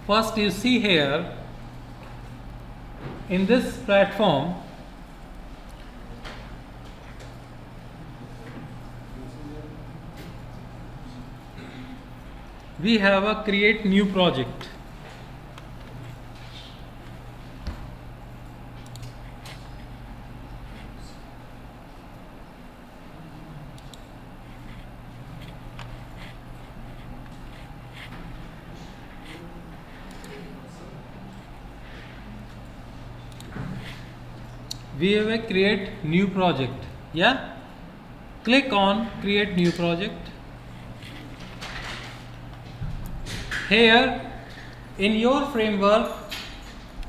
First, you see here in this platform, we have a create new project. We have a create new project. Yeah, click on create new project. Here in your framework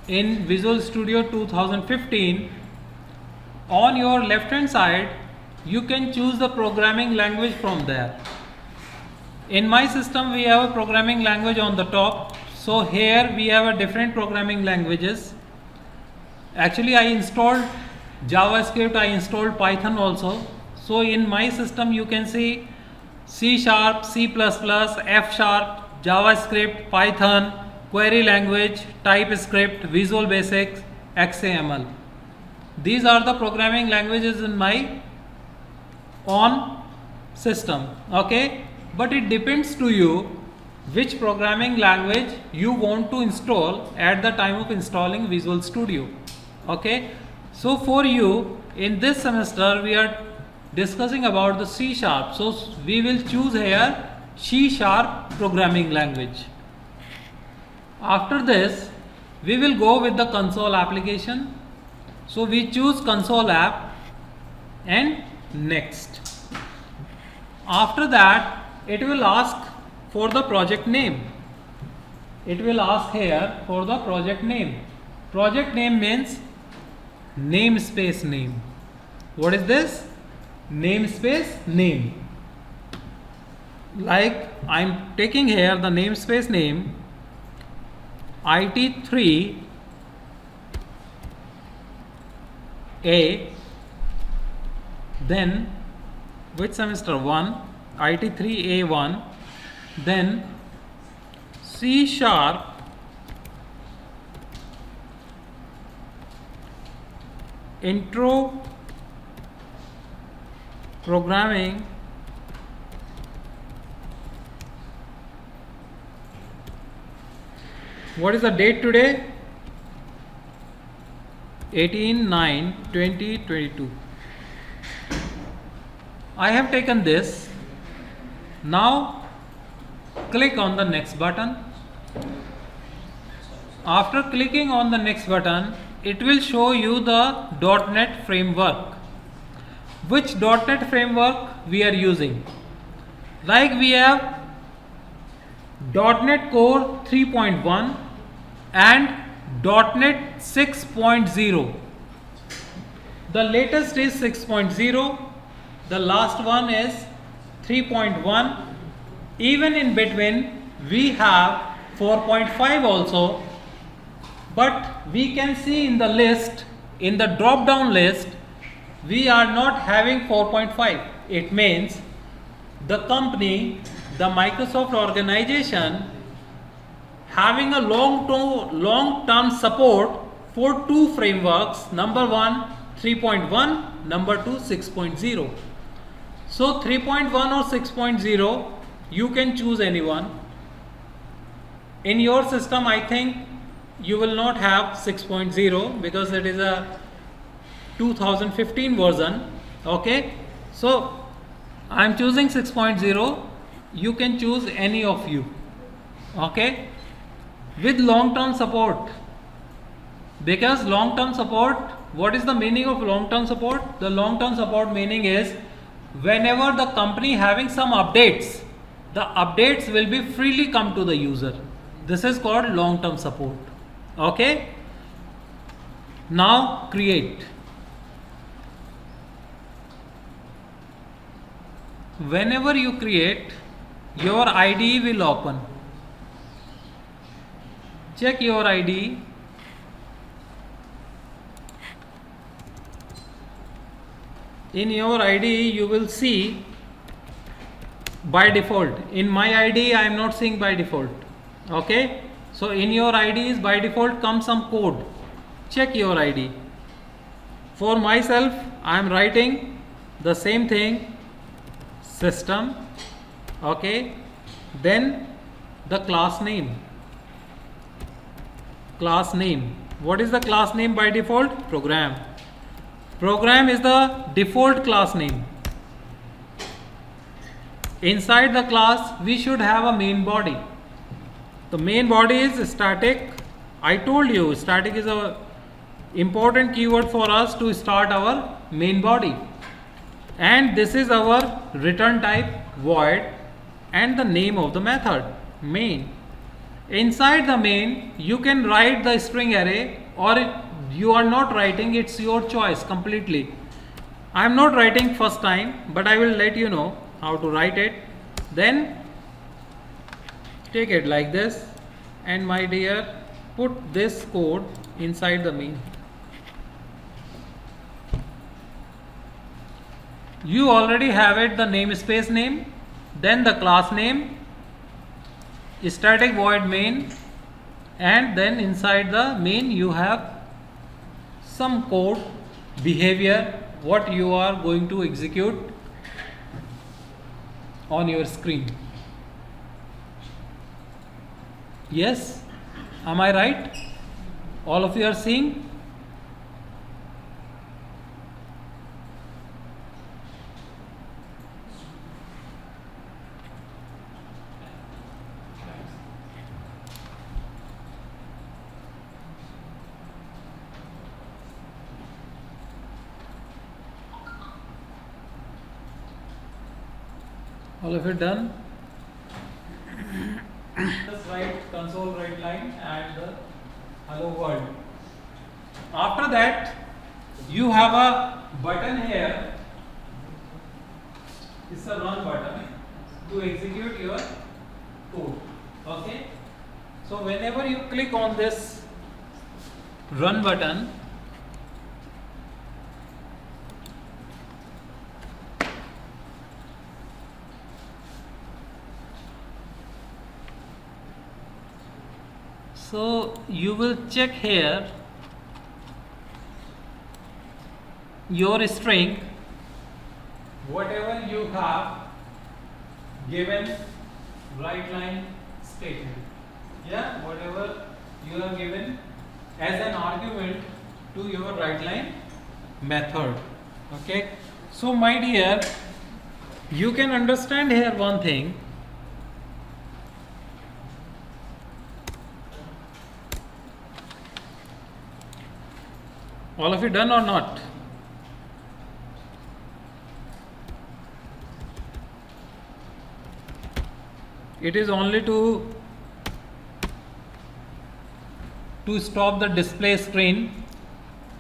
in Visual Studio 2015, on your left hand side you can choose the programming language from there. In my system we have a programming language on the top, so here we have a different programming languages. Actually I installed JavaScript, I installed Python also. So in my system you can see C#, C++, F#, JavaScript, Python, query language, TypeScript, Visual Basic, XAML. These are the programming languages in my on system. Okay, but it depends to you which programming language you want to install at the time of installing Visual Studio. Okay, so for you in this semester we are discussing about the C#, so we will choose here C# programming language. After this we will go with the console application, so we choose console app and next. After that it will ask for the project name. It will ask here for the project name. Project name means namespace name. What is this? Namespace name. Like I am taking here the namespace name IT3A, then which semester? 1, IT3A1, then C# intro programming what is the date today? 18/9/2022. I have taken this. Now click on the next button. After clicking on the next button, it will show you the .NET framework. Which .NET framework we are using? Like we have .NET Core 3.1 and .NET 6.0. The latest is 6.0, the last one is 3.1. Even in between we have 4.5 also, but we can see in the list, in the drop down list, we are not having 4.5. It means the company, the Microsoft organization, having a long-term support for two frameworks, number 1 3.1, number 2 6.0. So 3.1 or 6.0, you can choose anyone. In your system I think you will not have 6.0 because it is a 2015 version. Okay, so I am choosing 6.0. You can choose any of you. Okay, with long-term support, because long-term support, what is the meaning of long-term support? The long-term support meaning is whenever the company having some updates, the updates will be freely come to the user. This is called long-term support. Okay, now create. Whenever you create, your IDE will open. Check your IDE. In your IDE you will see by default. In my IDE I am not seeing by default. Okay, So in your IDs by default comes some code. Check your ID. For myself, I am writing the same thing, system, okay, then the class name. Class name. What is the class name by default? Program. Program is the default class name. Inside the class, we should have a main body. The main body is static. I told you static is a important keyword for us to start our main body. And this is our return type void and the name of the method main. Inside the main, you can write the string array, or you are not writing, it's your choice completely. I am not writing first time, but I will let you know how to write it. Then take it like this, and my dear, put this code inside the main. You already have it, the namespace name, then the class name, static void main, and then inside the main you have some code behavior what you are going to execute on your screen. Yes, am I right? All of you are seeing? All of it done? Just write console write line and the hello world. After that, you have a button here. It's a run button to execute your code. Okay. So whenever you click on this run button, so you will check here your string, whatever you have given write line statement. Yeah, whatever you have given as an argument to your write line method. Okay. So my dear, you can understand here one thing. All of it done or not? It is only to stop the display screen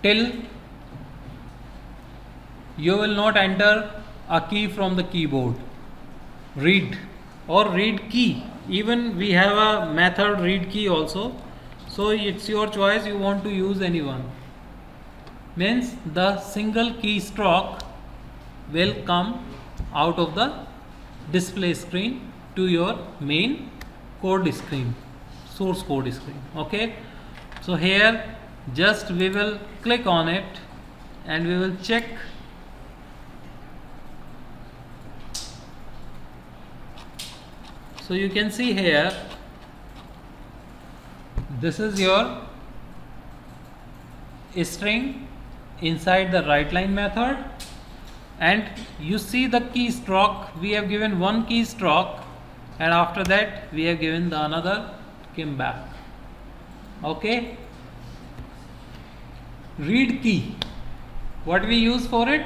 till you will not enter a key from the keyboard. Read or read key. Even we have a method read key also. So it's your choice, you want to use any one. Means the single keystroke will come out of the display screen to your main code screen, source code screen. Okay. So here just we will click on it and we will check. So you can see here, this is your string inside the write line method, and you see the keystroke, we have given one keystroke, and after that we have given the another came back. Okay. Read key, what we use for it?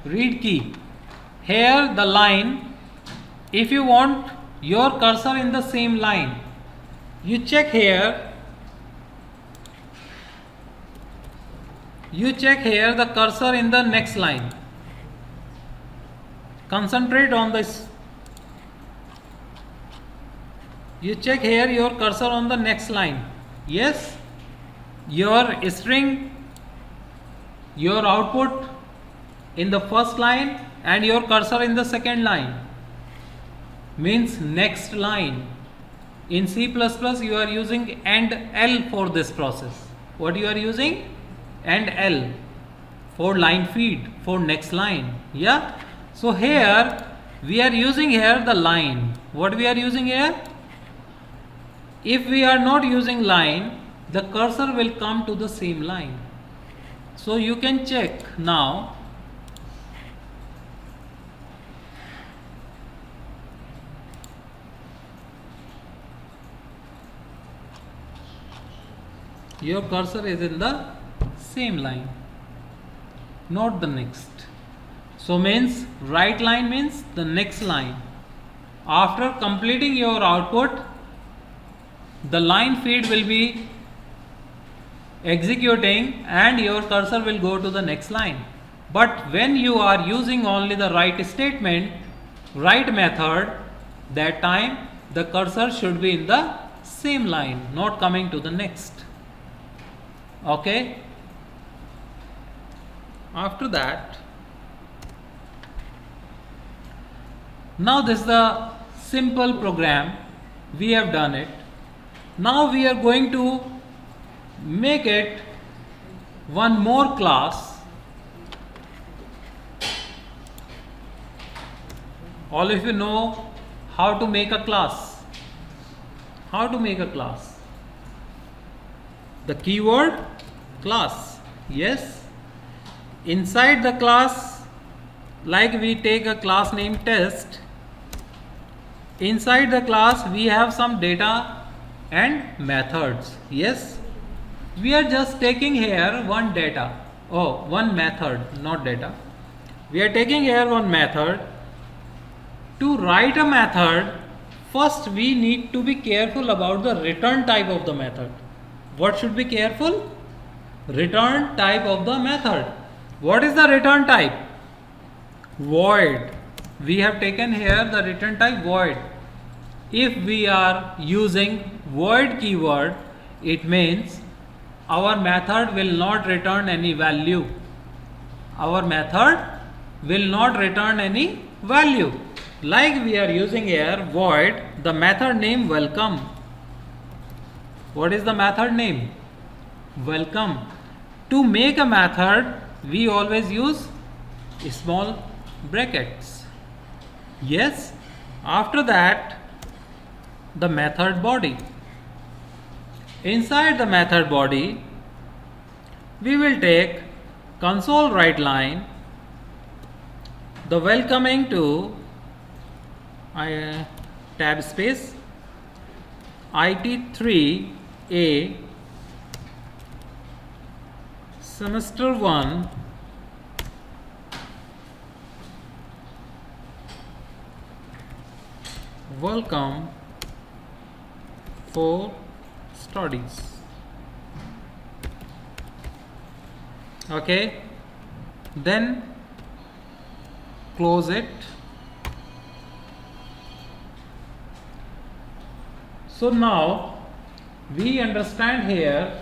Read key. Here the line, if you want your cursor in the same line, you check here, you check here the cursor in the next line. Concentrate on this. You check here your cursor on the next line. Yes, your string, your output in the first line and your cursor in the second line, means next line. In C++ you are using and L for this process. What you are using? And L for line feed, for next line. Yeah. So here we are using here the line. What we are using here? If we are not using line, the cursor will come to the same line. So you can check now. Your cursor is in the same line, not the next. So means right line means the next line. After completing your output, the line feed will be executing and your cursor will go to the next line. But when you are using only the write statement, write method, that time the cursor should be in the same line, not coming to the next. Okay. After that, now this is the simple program. We have done it. Now we are going to make it one more class. All of you know how to make a class. How to make a class? The keyword class. Yes. Inside the class, like we take a class name test. Inside the class we have some data and methods. Yes. We are just taking here one data. Oh, one method, not data. We are taking here one method. To write a method, first we need to be careful about the return type of the method. What should be careful? Return type of the method. What is the return type? Void. We have taken here the return type void. If we are using void keyword, it means our method will not return any value. Our method will not return any value. Like we are using here void, the method name welcome. What is the method name? Welcome. To make a method, we always use small brackets. Yes. After that, the method body. Inside the method body, we will take console write line, the welcoming to tab space IT3A semester 1 welcome for studies. Okay, then close it. So now we understand here,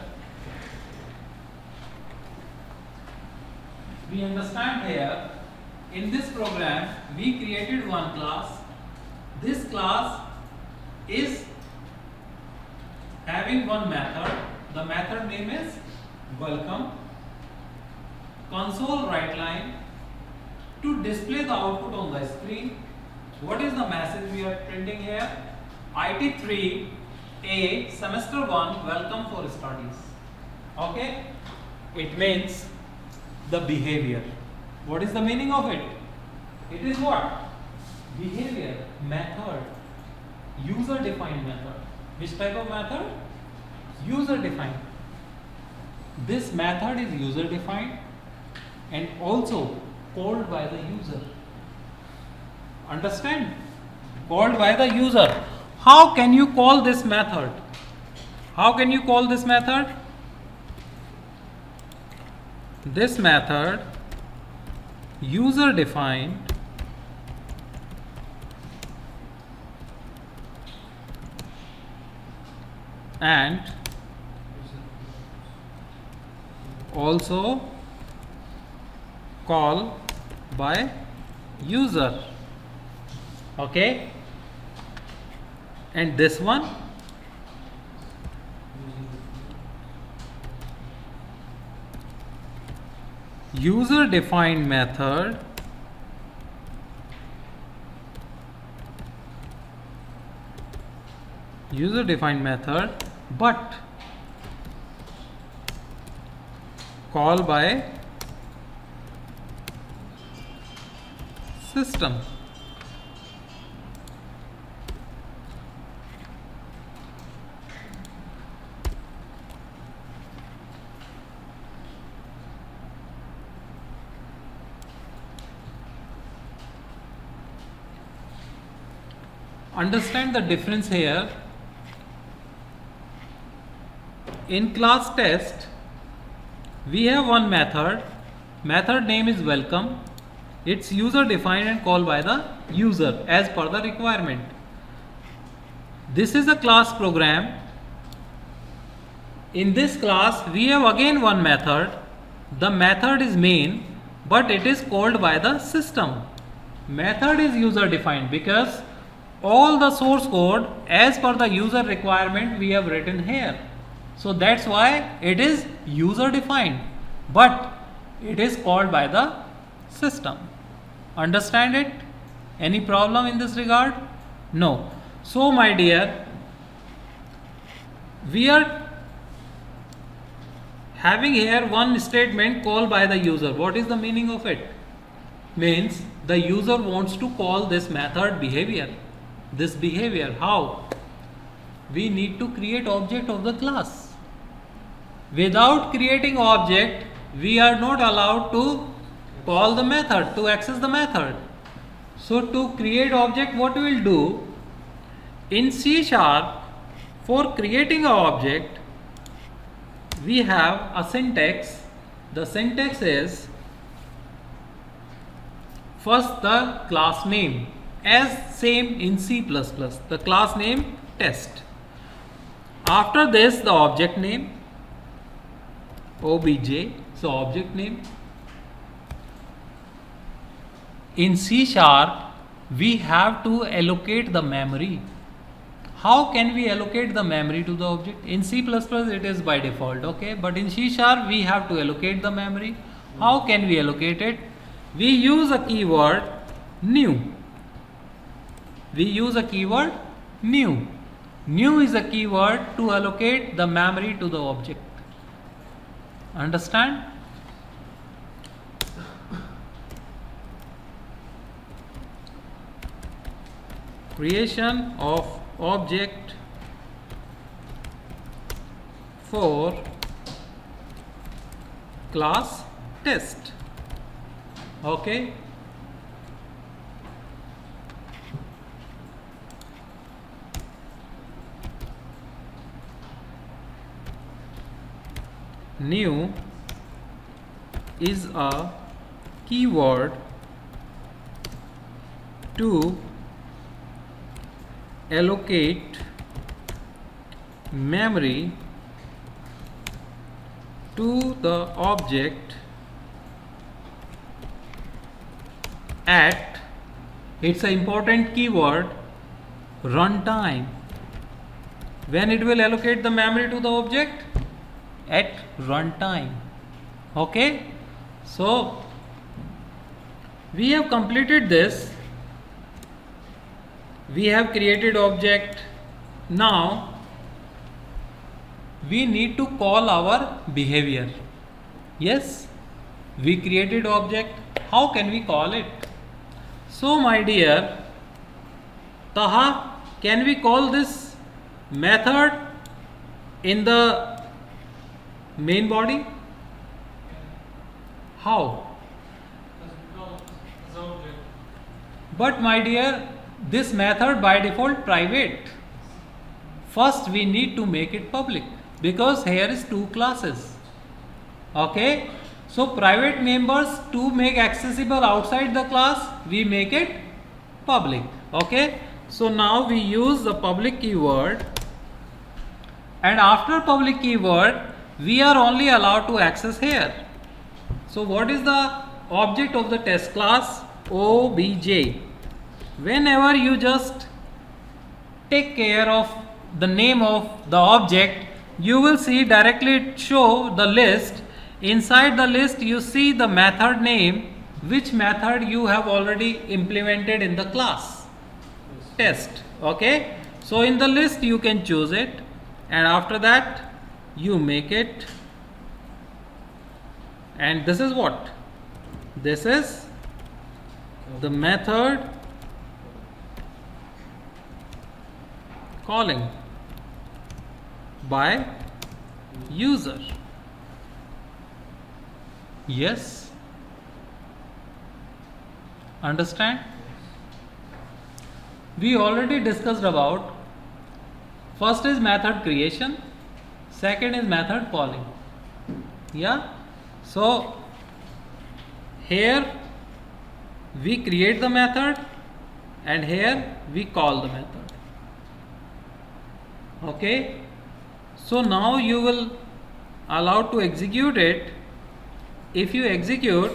in this program we created one class. This class is having one method. The method name is welcome. Console write line to display the output on the screen. What is the message we are printing here? IT3A semester 1 welcome for studies. Okay, it means the behavior. What is the meaning of it? It is what? Behavior, method, user defined method. Which type of method? User defined. This method is user defined and also called by the user. Understand? Called by the user. How can you call this method? How can you call this method? This method user defined and also call by user. Okay, and this one user defined method but call by system. Understand the difference here. In class test, we have one method. Method name is welcome. It's user defined and called by the user as per the requirement. This is a class program. In this class, we have again one method. The method is main, but it is called by the system. Method is user defined because all the source code as per the user requirement we have written here. So that's why it is user defined, but it is called by the system. Understand it? Any problem in this regard? No. So my dear, we are having here one statement called by the user. What is the meaning of it? Means the user wants to call this method behavior. This behavior, how? We need to create object of the class. Without creating object, we are not allowed to call the method, to access the method. So to create object, what we will do? In C#, for creating an object, we have a syntax. The syntax is first the class name, as same in C++, the class name test. After this, the object name, obj, so object name. In C#, we have to allocate the memory. How can we allocate the memory to the object? In C++ it is by default, okay, but in C# we have to allocate the memory. How can we allocate it? We use a keyword new. New is a keyword to allocate the memory to the object. Understand? Creation of object for class test. Okay. New is a keyword to allocate memory to the object at, it's an important keyword, runtime. When it will allocate the memory to the object? At runtime. Okay, so we have completed this. We have created object. Now we need to call our behavior. Yes, we created object. How can we call it? So my dear Taha, can we call this method in the main body? How? But my dear, this method by default private. First we need to make it public because here is two classes. Okay, so private members to make accessible outside the class, we make it public. Okay, so now we use the public keyword, and after public keyword we are only allowed to access here. So what is the object of the test class? Obj. Whenever you just take care of the name of the object, you will see directly show the list Inside the list you see the method name, which method you have already implemented in the class test. Okay, so in the list you can choose it, and after that you make it, and this is what? This is the method calling by user. Yes? Understand? We already discussed about, first is method creation, second is method calling. Yeah? So here we create the method and here we call the method. Okay? So now you will allowed to execute it. If you execute,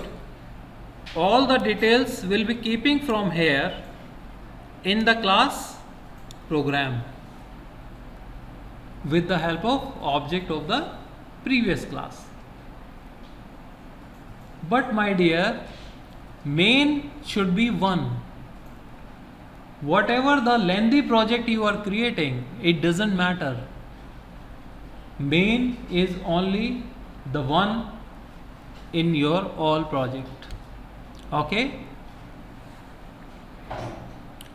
all the details will be keeping from here in the class program with the help of object of the previous class. But my dear, main should be one. Whatever the lengthy project you are creating, it doesn't matter. Main is only the one in your all project. Okay?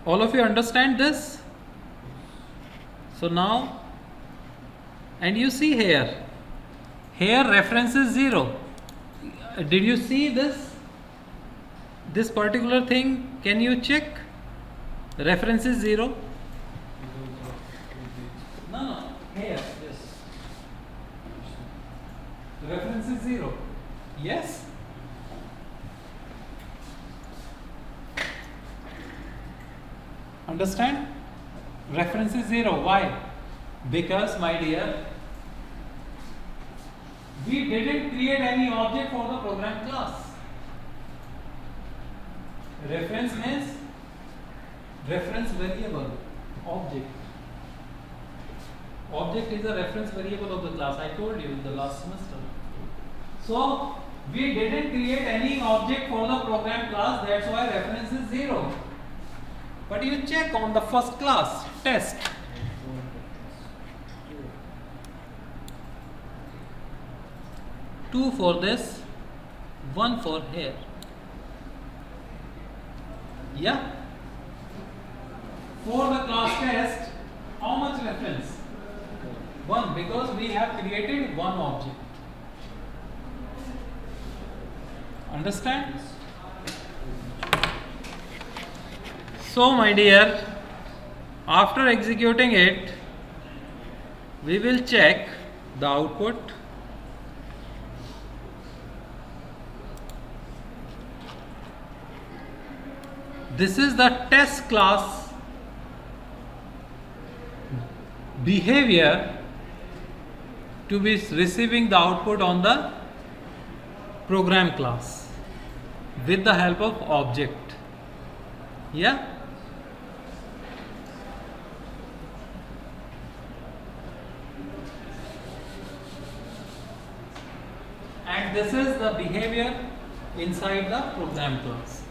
All of you understand this? So now, and you see here reference is 0. Did you see this particular thing? Can you check? Reference is 0. No, here, yes. Reference is 0. Yes? Understand? Reference is 0. Why? Because, my dear, we didn't create any object for the program class. Reference means reference variable, object. Object is a reference variable of the class. I told you in the last semester. So we didn't create any object for the program class, that's why reference is 0. But you check on the first class test. Two for this, one for here. Yeah. For the class test, how much reference? 1, because we have created one object. Understand? So my dear, after executing it, we will check the output. This is the test class behavior to be receiving the output on the program class with the help of object. Yeah? And this is the behavior inside the program class.